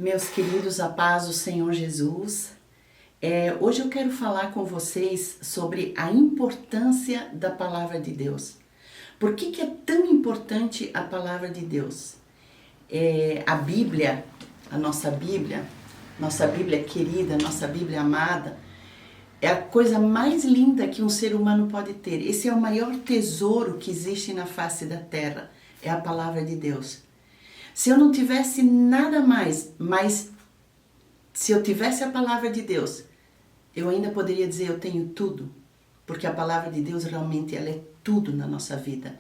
Meus queridos, a paz do Senhor Jesus. Hoje eu quero falar com vocês sobre a importância da Palavra de Deus. Por que é tão importante a Palavra de Deus? A Bíblia, a nossa Bíblia querida, nossa Bíblia amada, é a coisa mais linda que um ser humano pode ter. Esse é o maior tesouro que existe na face da terra, é a Palavra de Deus. Se eu não tivesse nada mais, mas se eu tivesse a Palavra de Deus, eu ainda poderia dizer eu tenho tudo, porque a Palavra de Deus realmente ela é tudo na nossa vida.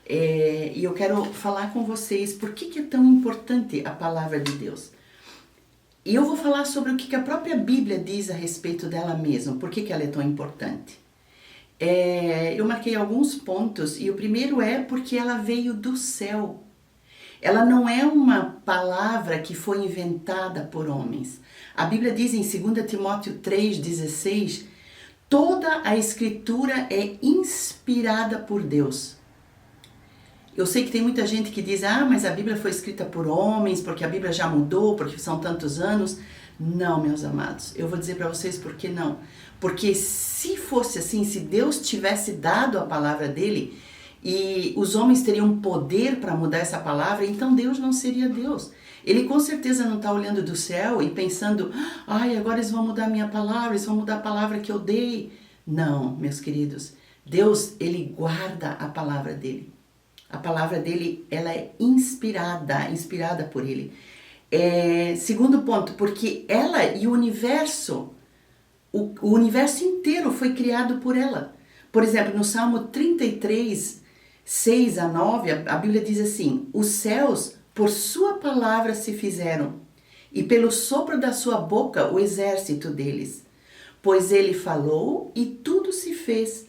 E eu quero falar com vocês por que é tão importante a Palavra de Deus. E eu vou falar sobre o que a própria Bíblia diz a respeito dela mesma, por que ela é tão importante. Eu marquei alguns pontos e o primeiro é porque ela veio do céu. Ela não é uma palavra que foi inventada por homens. A Bíblia diz em 2 Timóteo 3,16, toda a Escritura é inspirada por Deus. Eu sei que tem muita gente que diz, mas a Bíblia foi escrita por homens, porque a Bíblia já mudou, porque são tantos anos. Não, meus amados, eu vou dizer para vocês por que não. Porque se fosse assim, se Deus tivesse dado a palavra dele, e os homens teriam poder para mudar essa palavra, então Deus não seria Deus. Ele com certeza não está olhando do céu e pensando, agora eles vão mudar a minha palavra, eles vão mudar a palavra que eu dei. Não, meus queridos, Deus, ele guarda a palavra dele. A palavra dele, ela é inspirada por ele. Segundo ponto, porque ela e o universo inteiro foi criado por ela. Por exemplo, no Salmo 33, 6 a 9, a Bíblia diz assim, os céus por sua palavra se fizeram, e pelo sopro da sua boca o exército deles. Pois ele falou e tudo se fez,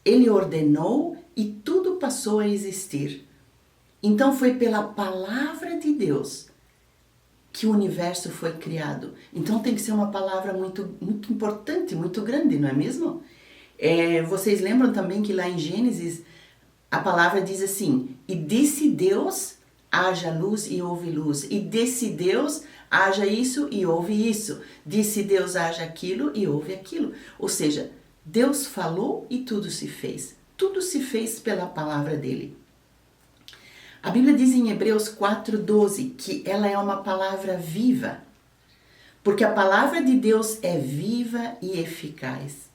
ele ordenou e tudo passou a existir. Então foi pela palavra de Deus que o universo foi criado. Então tem que ser uma palavra muito, muito importante, muito grande, não é mesmo? Vocês lembram também que lá em Gênesis a palavra diz assim, e disse Deus, haja luz e houve luz. E disse Deus, haja isso e houve isso. Disse Deus, haja aquilo e houve aquilo. Ou seja, Deus falou e tudo se fez. Tudo se fez pela palavra dele. A Bíblia diz em Hebreus 4:12 que ela é uma palavra viva, porque a palavra de Deus é viva e eficaz.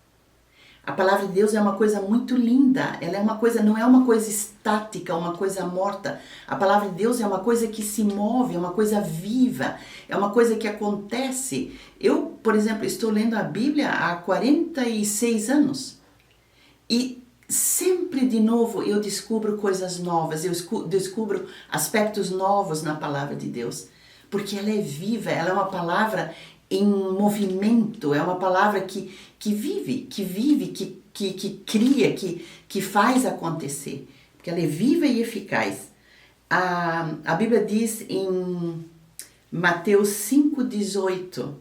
A palavra de Deus é uma coisa muito linda, ela é uma coisa, não é uma coisa estática, uma coisa morta. A palavra de Deus é uma coisa que se move, é uma coisa viva, é uma coisa que acontece. Eu, por exemplo, estou lendo a Bíblia há 46 anos e sempre de novo eu descubro coisas novas, eu descubro aspectos novos na palavra de Deus, porque ela é viva, ela é uma palavra em movimento, é uma palavra que vive, que cria, que faz acontecer, porque ela é viva e eficaz. A Bíblia diz em Mateus 5,18,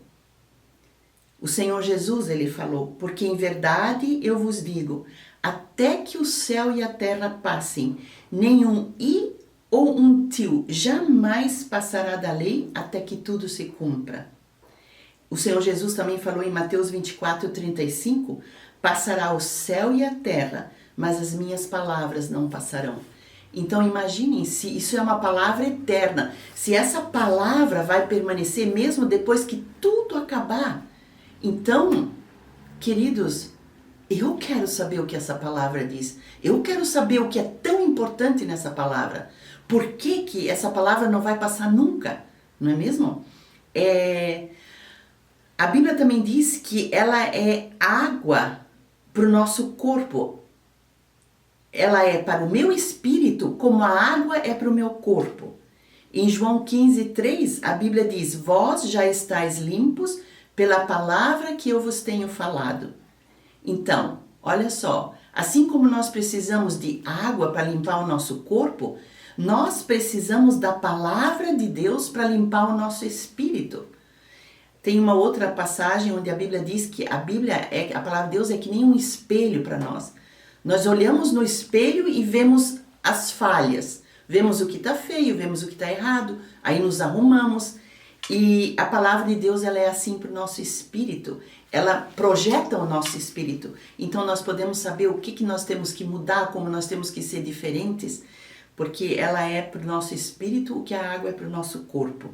o Senhor Jesus, ele falou, porque em verdade eu vos digo, até que o céu e a terra passem, nenhum i ou um tio jamais passará da lei até que tudo se cumpra. O Senhor Jesus também falou em Mateus 24:35, passará o céu e a terra, mas as minhas palavras não passarão. Então imaginem se isso é uma palavra eterna, se essa palavra vai permanecer mesmo depois que tudo acabar. Então, queridos, eu quero saber o que essa palavra diz. Eu quero saber o que é tão importante nessa palavra. Por que essa palavra não vai passar nunca? Não é mesmo? A Bíblia também diz que ela é água para o nosso corpo. Ela é para o meu espírito como a água é para o meu corpo. Em João 15:3, a Bíblia diz, vós já estáis limpos pela palavra que eu vos tenho falado. Então, olha só, assim como nós precisamos de água para limpar o nosso corpo, nós precisamos da palavra de Deus para limpar o nosso espírito. Tem uma outra passagem onde a Bíblia diz que a palavra de Deus é que nem um espelho para nós. Nós olhamos no espelho e vemos as falhas, vemos o que está feio, vemos o que está errado, aí nos arrumamos. E a palavra de Deus, ela é assim para o nosso espírito. Ela projeta o nosso espírito. Então nós podemos saber o que nós temos que mudar, como nós temos que ser diferentes, porque ela é para o nosso espírito o que a água é para o nosso corpo.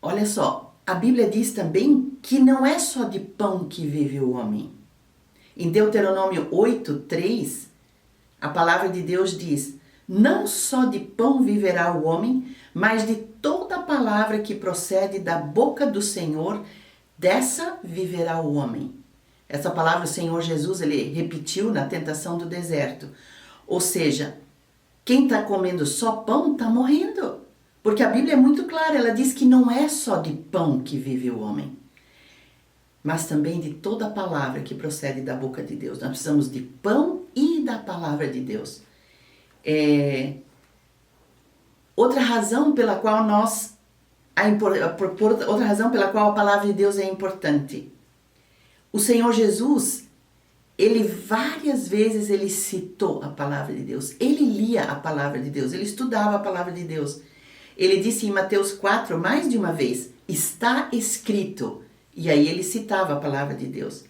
Olha só, a Bíblia diz também que não é só de pão que vive o homem. Em Deuteronômio 8:3, a palavra de Deus diz: não só de pão viverá o homem, mas de toda palavra que procede da boca do Senhor, dessa viverá o homem. Essa palavra o Senhor Jesus, ele repetiu na tentação do deserto. Ou seja, quem está comendo só pão está morrendo. Porque a Bíblia é muito clara, ela diz que não é só de pão que vive o homem, mas também de toda palavra que procede da boca de Deus. Nós precisamos de pão e da palavra de Deus. Outra razão pela qual a palavra de Deus é importante. O Senhor Jesus, ele várias vezes ele citou a palavra de Deus. Ele lia a palavra de Deus, ele estudava a palavra de Deus. Ele disse em Mateus 4, mais de uma vez, está escrito. E aí ele citava a palavra de Deus.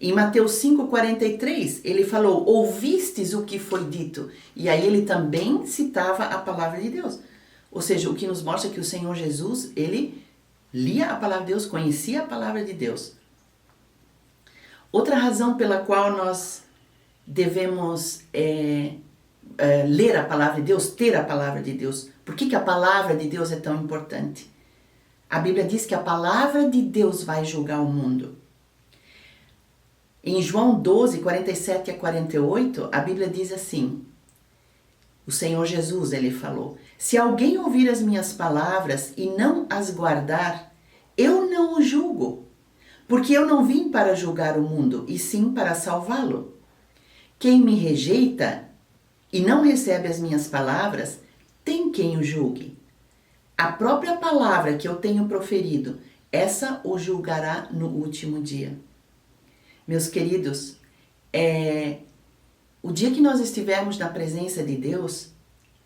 Em Mateus 5:43, ele falou, ouvistes o que foi dito. E aí ele também citava a palavra de Deus. Ou seja, o que nos mostra que o Senhor Jesus, ele lia a palavra de Deus, conhecia a palavra de Deus. Outra razão pela qual nós devemos ler a palavra de Deus, ter a palavra de Deus. Por que a palavra de Deus é tão importante? A Bíblia diz que a palavra de Deus vai julgar o mundo. Em João 12, 47 a 48, a Bíblia diz assim, o Senhor Jesus, ele falou, se alguém ouvir as minhas palavras e não as guardar, eu não o julgo, porque eu não vim para julgar o mundo, e sim para salvá-lo. Quem me rejeita e não recebe as minhas palavras, tem quem o julgue. A própria palavra que eu tenho proferido, essa o julgará no último dia. Meus queridos, o dia que nós estivermos na presença de Deus,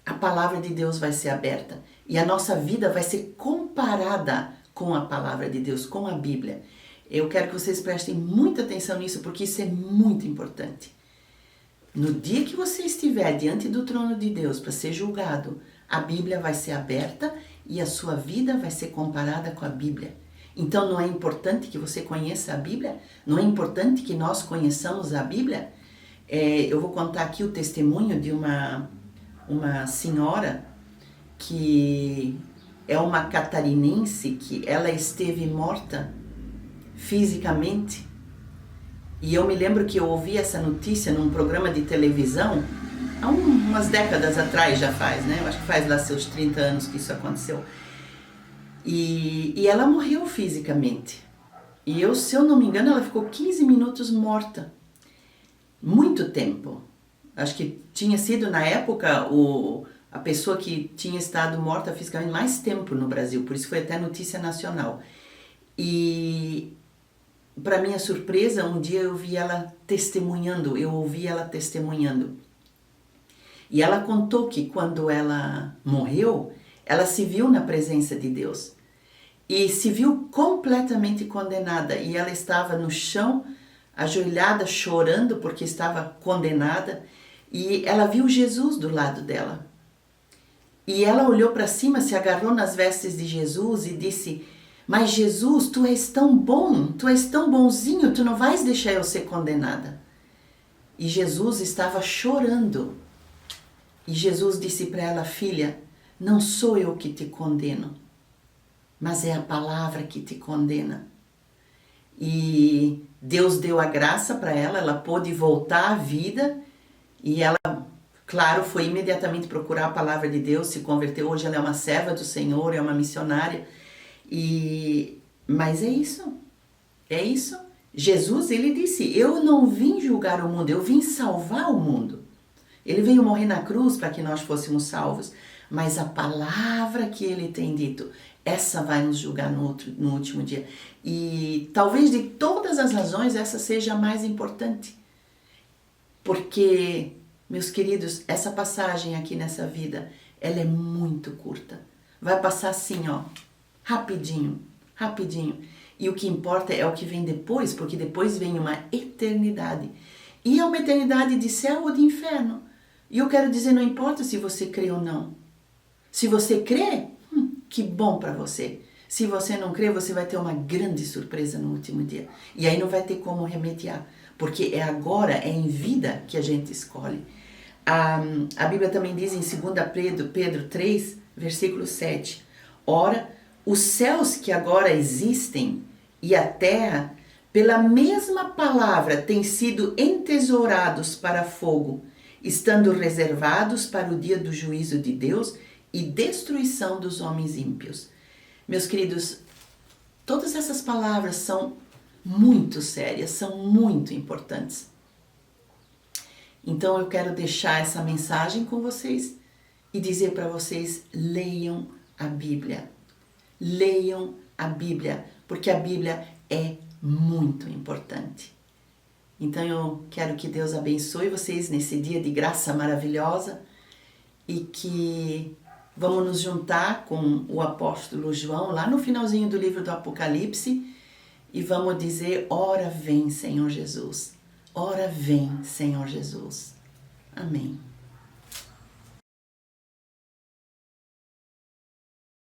a palavra de Deus vai ser aberta e a nossa vida vai ser comparada com a palavra de Deus, com a Bíblia. Eu quero que vocês prestem muita atenção nisso, porque isso é muito importante. No dia que você estiver diante do trono de Deus para ser julgado, a Bíblia vai ser aberta e a sua vida vai ser comparada com a Bíblia. Então não é importante que você conheça a Bíblia? Não é importante que nós conheçamos a Bíblia? Eu vou contar aqui o testemunho de uma senhora que é uma catarinense, que ela esteve morta fisicamente. E eu me lembro que eu ouvi essa notícia num programa de televisão há umas décadas atrás, já faz, né? Eu acho que faz lá seus 30 anos que isso aconteceu. E ela morreu fisicamente. E se eu não me engano, ela ficou 15 minutos morta. Muito tempo. Acho que tinha sido, na época, a pessoa que tinha estado morta fisicamente mais tempo no Brasil. Por isso foi até notícia nacional. E, para minha surpresa, um dia eu vi ela testemunhando, eu ouvi ela testemunhando. E ela contou que quando ela morreu, ela se viu na presença de Deus. E se viu completamente condenada. E ela estava no chão, ajoelhada, chorando porque estava condenada. E ela viu Jesus do lado dela. E ela olhou para cima, se agarrou nas vestes de Jesus e disse, mas Jesus, tu és tão bom, tu és tão bonzinho, tu não vais deixar eu ser condenada. E Jesus estava chorando. E Jesus disse para ela, filha, não sou eu que te condeno, mas é a palavra que te condena. E Deus deu a graça para ela, ela pôde voltar à vida e ela, claro, foi imediatamente procurar a palavra de Deus, se converteu. Hoje ela é uma serva do Senhor, é uma missionária. Mas é isso. Jesus, ele disse, eu não vim julgar o mundo, eu vim salvar o mundo. Ele veio morrer na cruz para que nós fôssemos salvos. Mas a palavra que ele tem dito, essa vai nos julgar no último dia. E talvez de todas as razões, essa seja a mais importante. Porque, meus queridos, essa passagem aqui nessa vida, ela é muito curta. vai passar assim, ó, rapidinho, rapidinho. E o que importa é o que vem depois, porque depois vem uma eternidade. E é uma eternidade de céu ou de inferno. E eu quero dizer, não importa se você crê ou não. Se você crê, que bom para você. Se você não crê, você vai ter uma grande surpresa no último dia. E aí não vai ter como remediar. Porque é agora, é em vida que a gente escolhe. A Bíblia também diz em 2 Pedro 3, versículo 7. Ora, os céus que agora existem e a terra, pela mesma palavra, têm sido entesourados para fogo, estando reservados para o dia do juízo de Deus e destruição dos homens ímpios. Meus queridos, todas essas palavras são muito sérias, são muito importantes. Então eu quero deixar essa mensagem com vocês e dizer para vocês, leiam a Bíblia. Leiam a Bíblia, porque a Bíblia é muito importante. Então eu quero que Deus abençoe vocês nesse dia de graça maravilhosa e que vamos nos juntar com o apóstolo João lá no finalzinho do livro do Apocalipse e vamos dizer, ora vem, Senhor Jesus. Ora vem, Senhor Jesus. Amém.